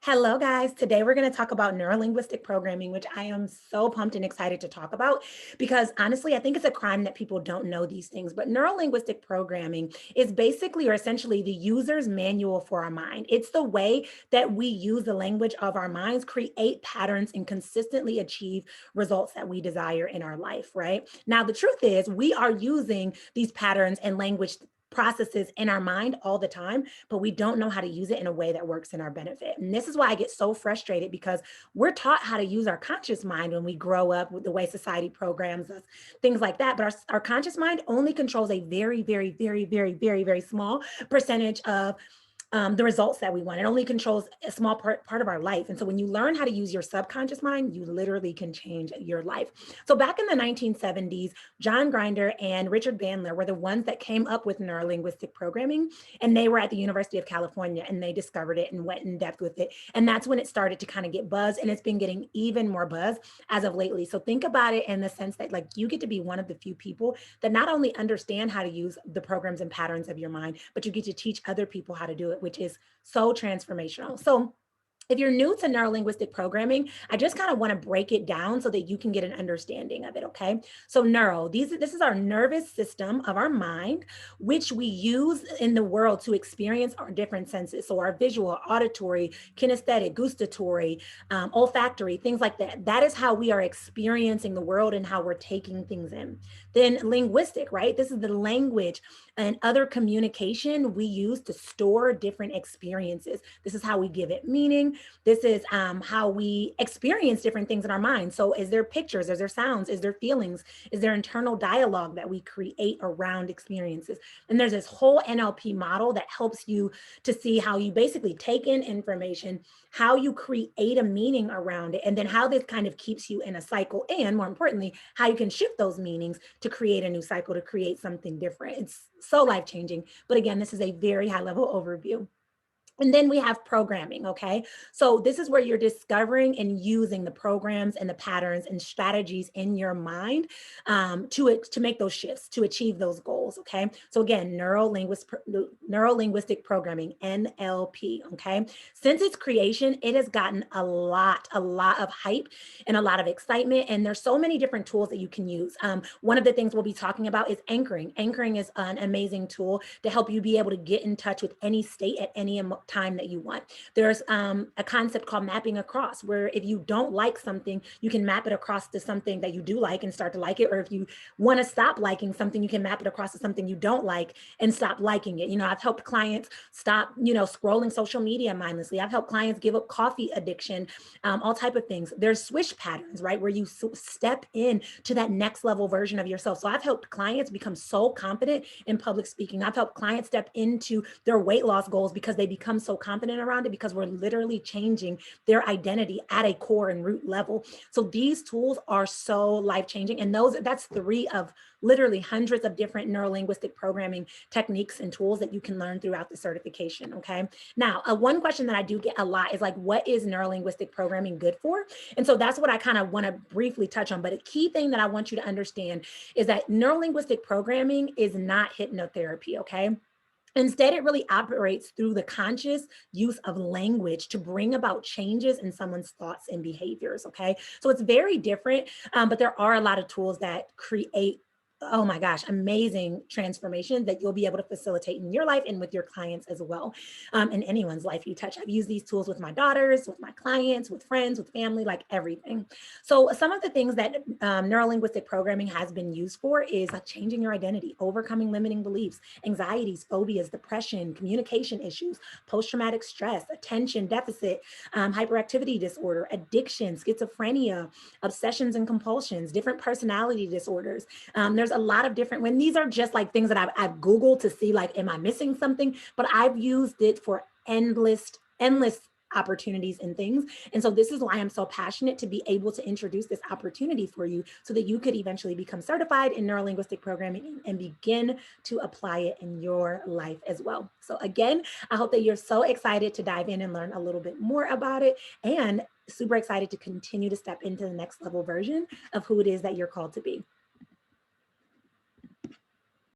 Hello, guys. Today we're going to talk about neurolinguistic programming, which I am so pumped and excited to talk about because honestly, I think it's a crime that people don't know these things. But neurolinguistic programming is basically or essentially the user's manual for our mind. It's the way that we use the language of our minds, create patterns, and consistently achieve results that we desire in our life, right? Now, the truth is, we are using these patterns and language processes in our mind all the time, but we don't know how to use it in a way that works in our benefit. And this is why I get so frustrated because we're taught how to use our conscious mind when we grow up with the way society programs us, things like that. But our conscious mind only controls a very, very, very, very, very, very small percentage of the results that we want. It only controls a small part of our life. And so when you learn how to use your subconscious mind, you literally can change your life. So back in the 1970s, John Grinder and Richard Bandler were the ones that came up with neurolinguistic programming. And they were at the University of California and they discovered it and went in depth with it. And that's when it started to kind of get buzz. And it's been getting even more buzz as of lately. So think about it in the sense that like you get to be one of the few people that not only understand how to use the programs and patterns of your mind, but you get to teach other people how to do it, which is so transformational. So if you're new to neurolinguistic programming, I just kind of want to break it down so that you can get an understanding of it, okay? So this is our nervous system of our mind, which we use in the world to experience our different senses. So our visual, auditory, kinesthetic, gustatory, olfactory, things like that. That is how we are experiencing the world and how we're taking things in. Then linguistic, right? This is the language and other communication we use to store different experiences. This is how we give it meaning. This is how we experience different things in our mind. So is there pictures? Is there sounds? Is there feelings? Is there internal dialogue that we create around experiences? And there's this whole NLP model that helps you to see how you basically take in information, how you create a meaning around it, and then how this kind of keeps you in a cycle. And more importantly, how you can shift those meanings to create a new cycle, to create something different. It's so life-changing. But again, this is a very high-level overview. And then we have programming, okay? So this is where you're discovering and using the programs and the patterns and strategies in your mind to make those shifts, to achieve those goals, okay? So again, neuro-linguistic programming, NLP, okay? Since its creation, it has gotten a lot of hype and a lot of excitement, and there's so many different tools that you can use. One of the things we'll be talking about is anchoring. Anchoring is an amazing tool to help you be able to get in touch with any state at any time that you want. There's a concept called mapping across, where if you don't like something, you can map it across to something that you do like and start to like it. Or if you want to stop liking something, you can map it across to something you don't like and stop liking it. You know, I've helped clients stop, scrolling social media mindlessly. I've helped clients give up coffee addiction, all type of things. There's swish patterns, right? Where you step in to that next level version of yourself. So I've helped clients become so confident in public speaking. I've helped clients step into their weight loss goals because they become so confident around it, because we're literally changing their identity at a core and root level. So these tools are so life-changing. And that's three of literally hundreds of different neurolinguistic programming techniques and tools that you can learn throughout the certification, okay? Now, one question that I do get a lot is like, what is neurolinguistic programming good for? And so that's what I kind of want to briefly touch on. But a key thing that I want you to understand is that neurolinguistic programming is not hypnotherapy, okay? Instead, it really operates through the conscious use of language to bring about changes in someone's thoughts and behaviors, okay? So it's very different, but there are a lot of tools that create, oh my gosh, amazing transformation that you'll be able to facilitate in your life and with your clients as well, in anyone's life you touch. I've used these tools with my daughters, with my clients, with friends, with family, like everything. So some of the things that neurolinguistic programming has been used for is like changing your identity, overcoming limiting beliefs, anxieties, phobias, depression, communication issues, post-traumatic stress, attention deficit, hyperactivity disorder, addiction, schizophrenia, obsessions and compulsions, different personality disorders. There's a lot of different, when these are just like things that I've Googled to see like, am I missing something? But I've used it for endless opportunities and things. And so this is why I'm so passionate to be able to introduce this opportunity for you so that you could eventually become certified in neurolinguistic programming and begin to apply it in your life as well. So again, I hope that you're so excited to dive in and learn a little bit more about it, and super excited to continue to step into the next level version of who it is that you're called to be.